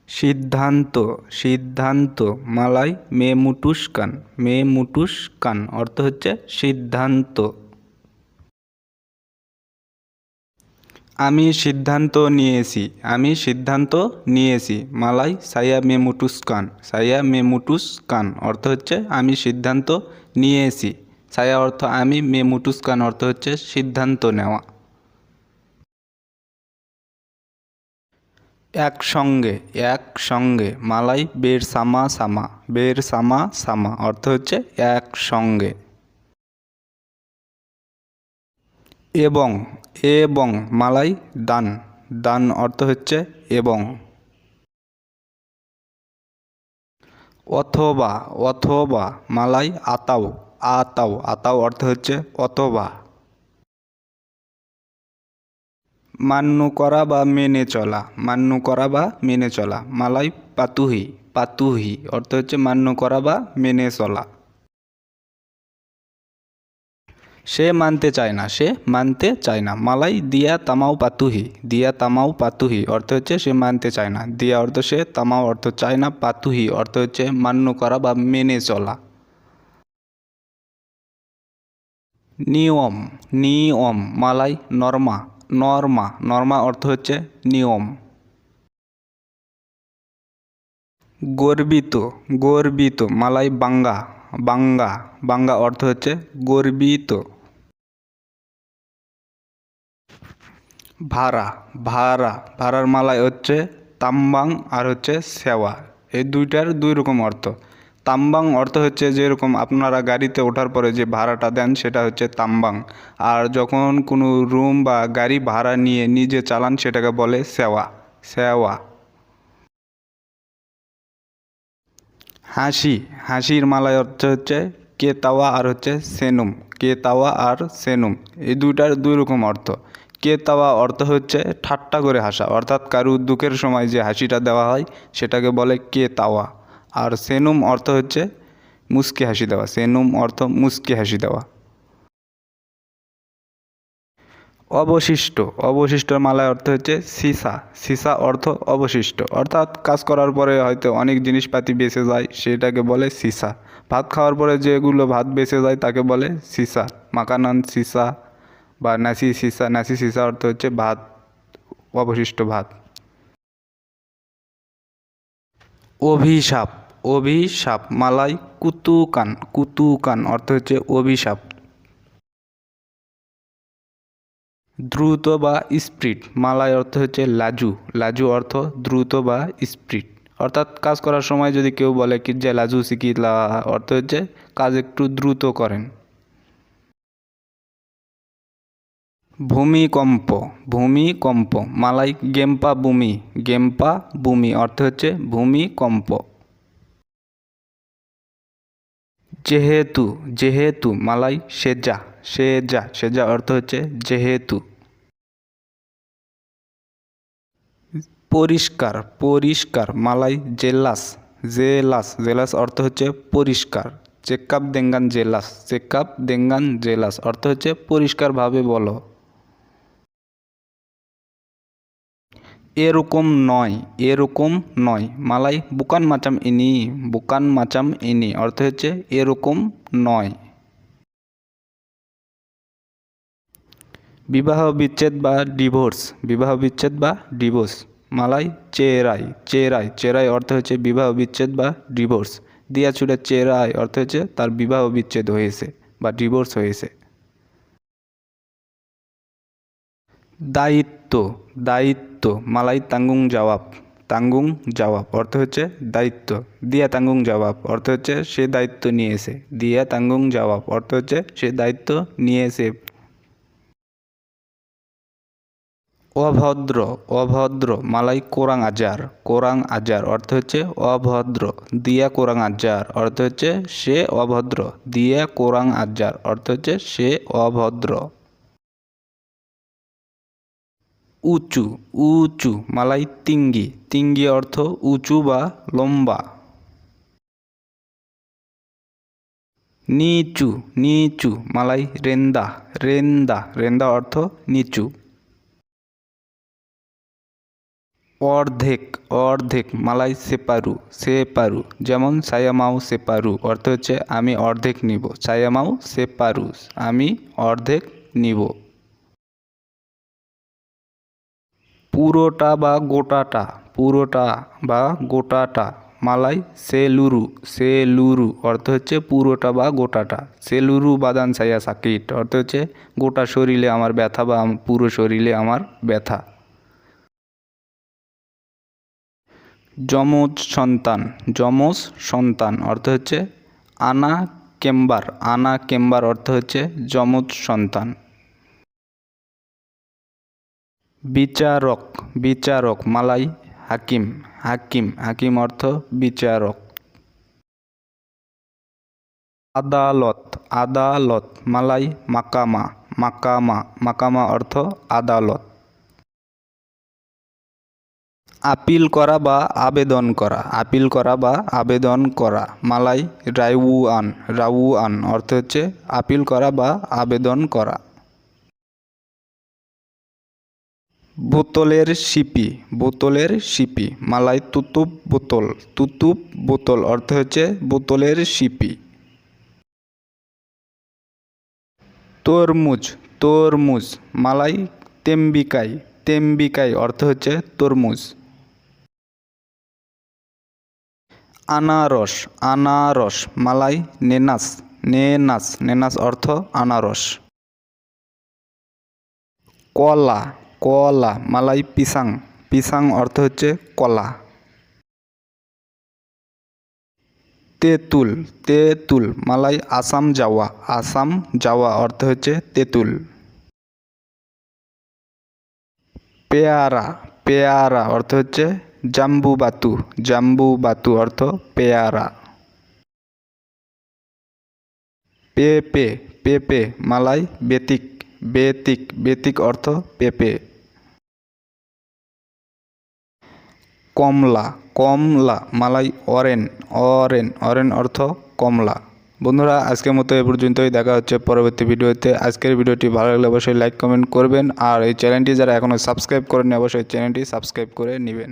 সিদ্ধান্ত সিদ্ধান্ত মালাই মেমুটুসকান অর্থ হচ্ছে সিদ্ধান্ত। আমি সিদ্ধান্ত নিয়েছি মালাই সায়া মেমুটুসকান অর্থ হচ্ছে আমি সিদ্ধান্ত নিয়েছি। সায়া অর্থ আমি, মেমুটুসকান অর্থ হচ্ছে সিদ্ধান্ত নেওয়া। একসঙ্গে মালাই বের সামা অর্থ হচ্ছে একসঙ্গে। এবং এবং মালাই দান অর্থ হচ্ছে এবং। অথবা মালাই আতাও অর্থ হচ্ছে অথবা। মান্য করা বা মেনে চলা মালাই পাতুহি অর্থ হচ্ছে মান্য করা বা মেনে চলা। সে মানতে চায় না মালাই দিয়া তামাও পাতুহি অর্থ হচ্ছে সে মানতে চায় না। দিয়া অর্থ সে, তামাও অর্থ চায় না, পাতুহি অর্থ হচ্ছে মান্য করা বা মেনে চলা। নিয়ম মালাই নর্মা অর্থ হচ্ছে নিয়ম। গর্বিত মালাই বাঙ্গা অর্থ হচ্ছে গর্বিত। ভাড়ার মালাই হচ্ছে তাম্বাং আর হচ্ছে সেওয়া। এই দুইটার দুই রকম অর্থ। তাম্বাং অর্থ হচ্ছে যেরকম আপনারা গাড়িতে ওঠার পরে যে ভাড়াটা দেন সেটা হচ্ছে তাম্বাং। আর যখন কোনো রুম বা গাড়ি ভাড়া নিয়ে নিজে চালান সেটাকে বলে সেওয়া। হাসির মালাই অর্থ হচ্ছে কেতাওয়া আর সেনুম। এই দুইটার দুই রকম অর্থ। কেতাওয়া অর্থ হচ্ছে ঠাট্টা করে হাসা, অর্থাৎ কারু দুঃখের সময় যে হাসিটা দেওয়া হয় সেটাকে বলে কেতাওয়া। আর সেনুম অর্থ হচ্ছে মুচকি হাসি দেওয়া। অবশিষ্টর মালায় অর্থ হচ্ছে সিসা অর্থ অবশিষ্ট, অর্থাৎ কাজ করার পরে হয়তো অনেক জিনিসপাতি বেঁচে যায় সেটাকে বলে সিসা। ভাত খাওয়ার পরে যেগুলো ভাত বেঁচে যায় তাকে বলে সিসা। মাকানান সিসা বা নাসি সিসা অর্থ হচ্ছে ভাত, অবশিষ্ট ভাত। অভিশাপ মালাই কুতুকান অর্থ হচ্ছে অভিশাপ। দ্রুত বা স্পিড মালাই অর্থ হচ্ছে লাজু অর্থ দ্রুত বা স্পিড, অর্থাৎ কাজ করার সময় যদি কেউ বলে কি যে লাজু শিকিলা অর্থ হচ্ছে কাজ একটু দ্রুত করেন। ভূমিকম্প মালাই গেম্পা বুমি অর্থ হচ্ছে ভূমিকম্প। যেহেতু মালাই সেজা অর্থ হচ্ছে যেহেতু। পরিষ্কার মালাই জেলাস অর্থ হচ্ছে পরিষ্কার। চেকআপ দেঙ্গান জেলাস অর্থ হচ্ছে পরিষ্কারভাবে বলো। এরকম নয় মালাই বুকান মাচাম ইনি অর্থ হচ্ছে এরকম নয়। বিবাহ বিচ্ছেদ বা ডিভোর্স মালাই চেরাই অর্থ হচ্ছে বিবাহ বিচ্ছেদ বা ডিভোর্স। দিয়া ছুড়ে চেরাই অর্থ হচ্ছে তার বিবাহ বিচ্ছেদ হয়েছে বা ডিভোর্স হয়েছে। দায়িত্ব মালাই তাঙ্গুং জাওয়াব অর্থ হচ্ছে দায়িত্ব। দিয়া তাঙ্গুং জাওয়াব অর্থ হচ্ছে সে দায়িত্ব নিয়েছে। দিয়া তাঙ্গুং জাওয়াব অর্থ হচ্ছে সে দায়িত্ব নিয়েছে। অভদ্র মালাই কোরাং আজার অর্থ হচ্ছে অভদ্র। দিয়া কোরাং আজার অর্থ হচ্ছে সে অভদ্র। দিয়া কোরাং আজার অর্থ হচ্ছে সে অভদ্র। উঁচু মালাই তিঙ্গি অর্থ উঁচু বা লম্বা। নিচু মালাই রেন্দা অর্থ নিচু। অর্ধেক অর্ধেক মালাই সেপারু সেপারু, যেমন সায়ামাও সেপারু অর্থ হচ্ছে আমি অর্ধেক নিব, সায়ামাও সেপারু আমি অর্ধেক নিব। পুরোটা বা গোটাটা, পুরোটা বা গোটাটা মালাই সেলুরু সেলুরু অর্থ হচ্ছে পুরোটা বা গোটাটা। সেলুরু বাদান সায়া সাকিট অর্থ হচ্ছে গোটা শরীরে আমার ব্যথা বা পুরো শরীরে আমার ব্যথা। যমজ সন্তান, যমজ সন্তান অর্থ হচ্ছে আনা কেম্বার, আনা কেম্বার অর্থ হচ্ছে যমজ সন্তান। বিচারক, বিচারক মালাই হাকিম, হাকিম হাকিম অর্থ বিচারক। আদালত, আদালত মালাই মাকামা, মাকামা মাকামা অর্থ আদালত। আপিল করা বা আবেদন করা, আপিল করা বা আবেদন করা মালাই রাউয়ান, রাউয়ান অর্থ হচ্ছে আপিল করা বা আবেদন করা। বোতলের সিপি, বোতলের সিপি মালাই তুতুপ বোতল, তুতুপ বোতল অর্থ হচ্ছে বোতলের সিপি। তরমুজ, তরমুজ মালাই তেম্বিকাই, তেম্বিকাই অর্থ হচ্ছে তরমুজ। আনারস, আনারস মালাই নেনাস, নেনাস নেনাস অর্থ আনারস। কলা, কলা মালাই পিসাং, পিসাং অর্থ হচ্ছে কলা। তেঁতুল, তেঁতুল মালাই আসাম যাওয়া, আসাম যাওয়া অর্থ হচ্ছে তেঁতুল। পেয়ারা, পেয়ারা অর্থ হচ্ছে জাম্বু বাতু, জাম্বু বাতু অর্থ পেয়ারা। পেঁপে, পেঁপে মালাই বেতিক, বেতিক বেতিক অর্থ পেঁপে। কমলা, কমলা মালাই অরেন, অরেন অরেন অর্থ কমলা। বন্ধুরা আজকের মতো এ পর্যন্তই, দেখা হচ্ছে পরবর্তী ভিডিওতে। আজকের ভিডিওটি ভালো লাগলে অবশ্যই লাইক কমেন্ট করবেন, আর এই চ্যানেলটি যারা এখনও সাবস্ক্রাইব করেননি অবশ্যই চ্যানেলটি সাবস্ক্রাইব করে নেবেন।